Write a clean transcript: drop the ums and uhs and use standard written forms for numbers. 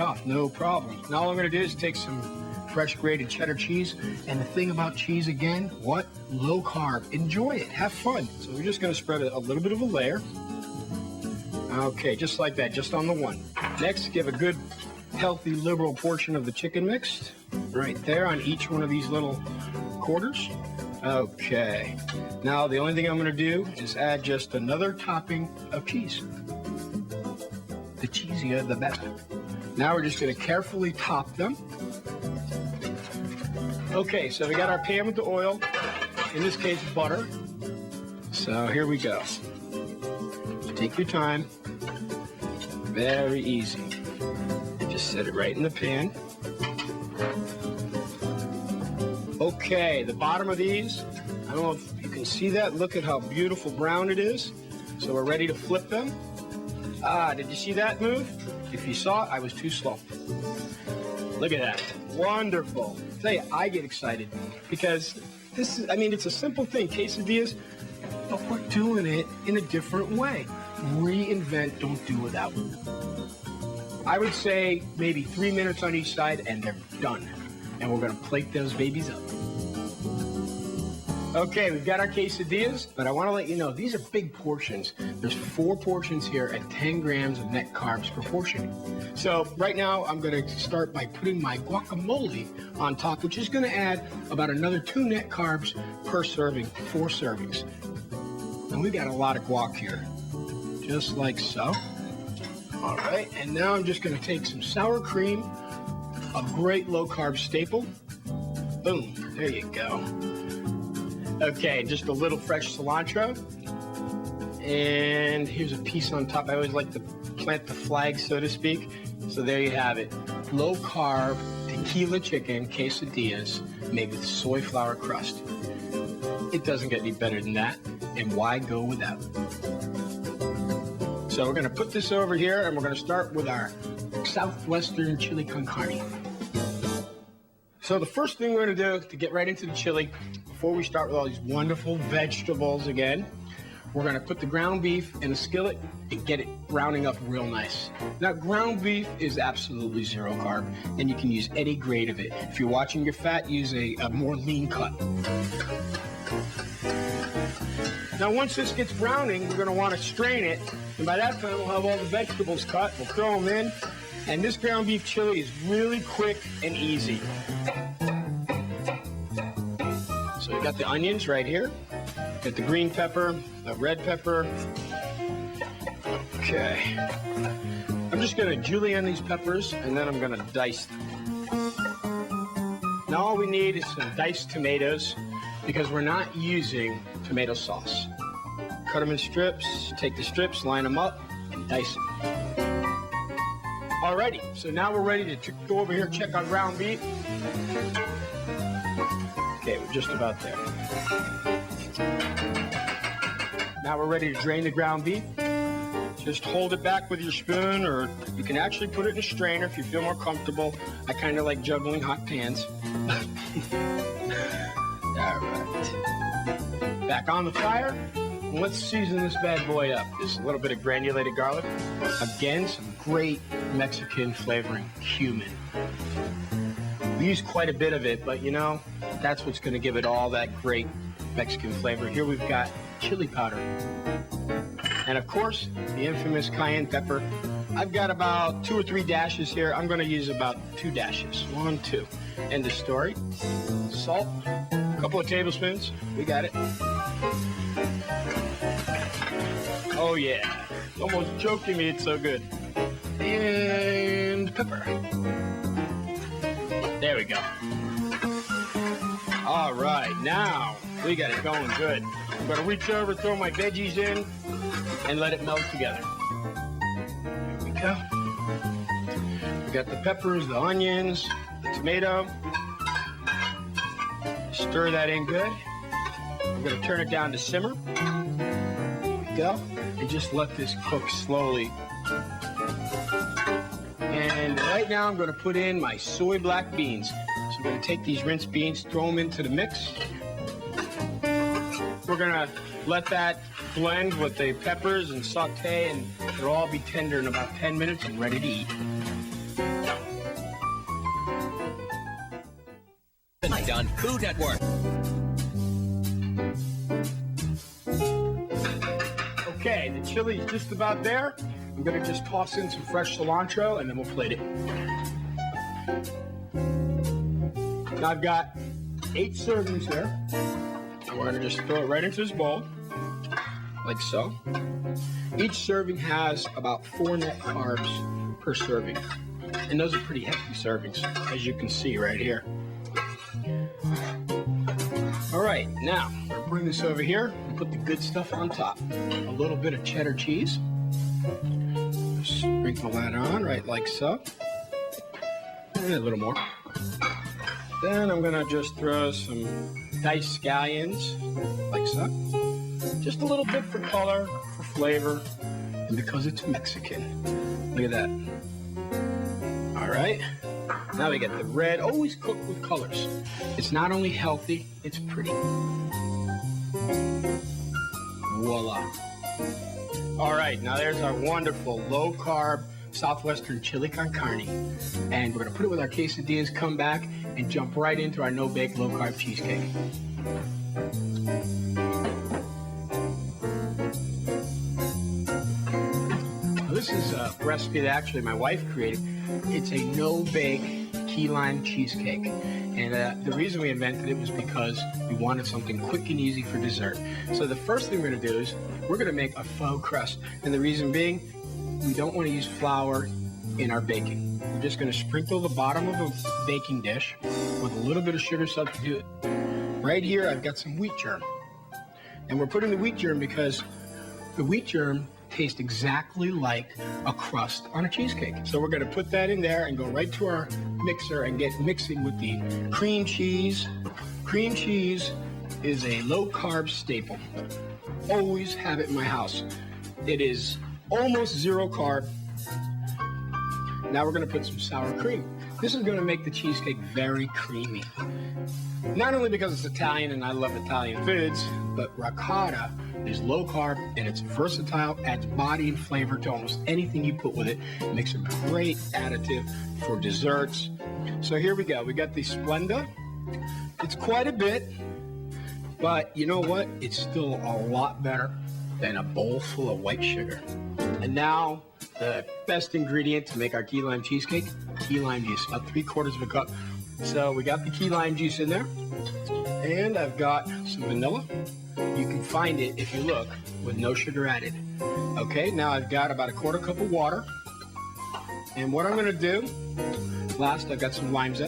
off, no problem. Now all I'm gonna do is take some fresh grated cheddar cheese. And the thing about cheese again, what? Low carb. Enjoy it, have fun. So we're just gonna spread a little bit of a layer. Okay, just like that, just on the one. Next, give a good, healthy, liberal portion of the chicken mix right there on each one of these little quarters. Okay, now the only thing I'm gonna do is add just another topping of cheese. The cheesier, the better. Now we're just gonna carefully top them. Okay, so we got our pan with the oil, in this case, butter. So here we go. Take your time, very easy. Just set it right in the pan. Okay, the bottom of these, I don't know if you can see that. Look at how beautiful brown it is. So we're ready to flip them. Ah, did you see that move? If you saw it, I was too slow. Look at that, wonderful. Tell you, I get excited because this is, I mean, it's a simple thing, quesadillas, but we're doing it in a different way. Reinvent, don't do without. I would say maybe 3 minutes on each side and they're done. And we're gonna plate those babies up. Okay, we've got our quesadillas, but I wanna let you know, these are big portions. There's 4 portions here at 10 grams of net carbs per portion. So right now, I'm gonna start by putting my guacamole on top, which is gonna add about another 2 net carbs per serving, 4 servings. And we got a lot of guac here, just like so. All right, and now I'm just gonna take some sour cream, a great low-carb staple. Boom, there you go. Okay, just a little fresh cilantro. And here's a piece on top. I always like to plant the flag, so to speak. So there you have it. Low-carb tequila chicken quesadillas made with soy flour crust. It doesn't get any better than that, and why go without? So we're gonna put this over here and we're gonna start with our Southwestern chili con carne. So the first thing we're gonna do to get right into the chili, before we start with all these wonderful vegetables again, we're gonna put the ground beef in a skillet and get it browning up real nice. Now ground beef is absolutely 0 carb and you can use any grade of it. If you're watching your fat, use a more lean cut. Now once this gets browning, we're gonna wanna strain it, and by that time we'll have all the vegetables cut, we'll throw them in, and this ground beef chili is really quick and easy. So we got the onions right here, got the green pepper, the red pepper. Okay. I'm just gonna julienne these peppers, and then I'm gonna dice them. Now all we need is some diced tomatoes, because we're not using tomato sauce. Cut them in strips, take the strips, line them up, and dice them. Alrighty, so now we're ready to go over here and check our ground beef. Okay, we're just about there. Now we're ready to drain the ground beef. Just hold it back with your spoon, or you can actually put it in a strainer if you feel more comfortable. I kind of like juggling hot pans. All right. Back on the fire. And let's season this bad boy up. Just a little bit of granulated garlic. Again, some great Mexican flavoring, cumin. We use quite a bit of it, but you know, that's what's gonna give it all that great Mexican flavor. Here we've got chili powder. And of course, the infamous cayenne pepper. I've got about 2 or 3 dashes here. I'm gonna use about 2 dashes. 1, 2. End of story. Salt, a couple of tablespoons. We got it. Oh yeah, almost choking me, it's so good. And pepper. There we go. All right, now we got it going good. I'm gonna reach over, throw my veggies in, and let it melt together. There we go. We got the peppers, the onions, the tomato. Stir that in good. I'm gonna turn it down to simmer. There we go. And just let this cook slowly. And right now I'm gonna put in my soy black beans. So I'm gonna take these rinsed beans, throw them into the mix. We're gonna let that blend with the peppers and saute, and it'll all be tender in about 10 minutes and ready to eat. Tonight on Food Network. Okay, the chili's just about there. I'm gonna just toss in some fresh cilantro and then we'll plate it. Now I've got 8 servings here. And we're gonna just throw it right into this bowl, like so. Each serving has about 4 net carbs per serving. And those are pretty hefty servings, as you can see right here. All right, now we'll bring this over here and put the good stuff on top. A little bit of cheddar cheese. Sprinkle that on, right like so. And a little more. Then I'm gonna just throw some diced scallions, like so. Just a little bit for color, for flavor, and because it's Mexican. Look at that. All right. Now we get the red, always cooked with colors. It's not only healthy, it's pretty. Voila. All right, now there's our wonderful low-carb Southwestern chili con carne. And we're gonna put it with our quesadillas, come back, and jump right into our no-bake, low-carb cheesecake. Now, this is a recipe that actually my wife created. It's a no-bake key lime cheesecake. And the reason we invented it was because we wanted something quick and easy for dessert. So the first thing we're gonna do is we're gonna make a faux crust. And the reason being, we don't wanna use flour in our baking. We're just gonna sprinkle the bottom of a baking dish with a little bit of sugar substitute. Right here, I've got some wheat germ. And we're putting the wheat germ because the wheat germ tastes exactly like a crust on a cheesecake. So we're gonna put that in there and go right to our mixer and get mixing with the cream cheese. Cream cheese is a low-carb staple. Always have it in my house. It is almost 0 carb. Now we're gonna put some sour cream. This is gonna make the cheesecake very creamy. Not only because it's Italian and I love Italian foods, but ricotta is low carb and it's versatile, adds body and flavor to almost anything you put with it. It makes a great additive for desserts. So here we go. We got the Splenda. It's quite a bit, but you know what? It's still a lot better than a bowl full of white sugar. And now the best ingredient to make our key lime cheesecake, key lime juice, about 3/4 of a cup. So we got the key lime juice in there, and I've got some vanilla. You can find it, if you look, with no sugar added. Okay, now I've got about 1/4 cup of water. And what I'm gonna do, last I've got some lime zest.